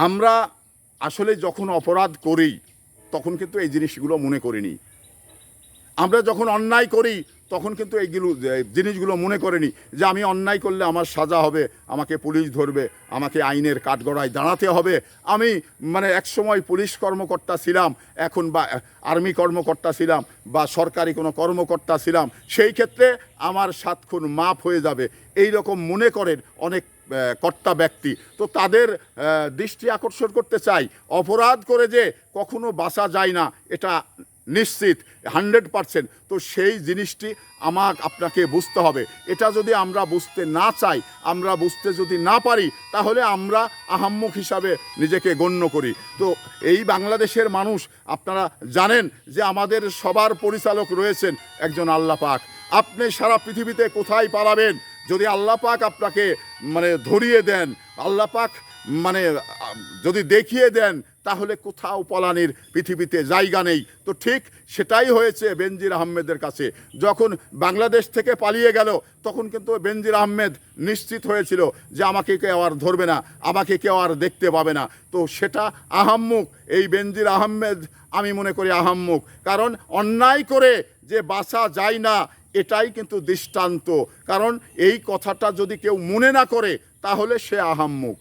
আমরা আসলে যখন অপরাধ করি তখন কিন্তু এই জিনিসগুলো মনে করিনি। আমরা যখন অন্যায় করি তখন কিন্তু এইগুলো জিনিসগুলো মনে করিনি যে আমি অন্যায় করলে আমার সাজা হবে, আমাকে পুলিশ ধরবে, আমাকে আইনের কাঠগড়ায় দাঁড়াতে হবে। আমি একসময় পুলিশ কর্মকর্তা ছিলাম, এখন বা আর্মি কর্মকর্তা ছিলাম বা সরকারি কোনো কর্মকর্তা ছিলাম, সেই ক্ষেত্রে আমার 7 খুন মাফ হয়ে যাবে, এই রকম মনে করেন অনেক কর্তা ব্যক্তি। তো তাদের দৃষ্টি আকর্ষণ করতে চাই, অপরাধ করে যে কখনো বাঁচা যায় না এটা নিশ্চিত 100%। তো সেই জিনিসটি আপনাকে বুঝতে হবে। এটা যদি আমরা বুঝতে না চাই, আমরা বুঝতে যদি না পারি, তাহলে আমরা আহাম্মক হিসাবে নিজেকে গণ্য করি। তো এই বাংলাদেশের মানুষ, আপনারা জানেন যে আমাদের সবার পরিচালক রয়েছেন একজন আল্লাহ পাক। আপনি সারা পৃথিবীতে কোথায় পালাবেন? যদি আল্লাহ পাক আপনাকে ধরিয়ে দেন, আল্লাহ পাক যদি দেখিয়ে দেন, তাহলে কোথাও পলানির পৃথিবীতে জায়গা নেই। তো ঠিক সেটাই হয়েছে বেনজির আহমেদের কাছে। যখন বাংলাদেশ থেকে পালিয়ে গেল তখন কিন্তু বেনজির আহমেদ নিশ্চিত হয়েছিল যে আমাকে কেউ আর ধরবে না, আমাকে কেউ আর দেখতে পাবে না। তো সেটা আহাম্মক, এই বেনজির আহমেদ আমি মনে করি আহাম্মক, কারণ অন্যায় করে যে বাঁচা যায় না এটাই কিন্তু দৃষ্টান্ত। কারণ এই কথাটা যদি কেউ মনে না করে তাহলে সে আহাম্মক।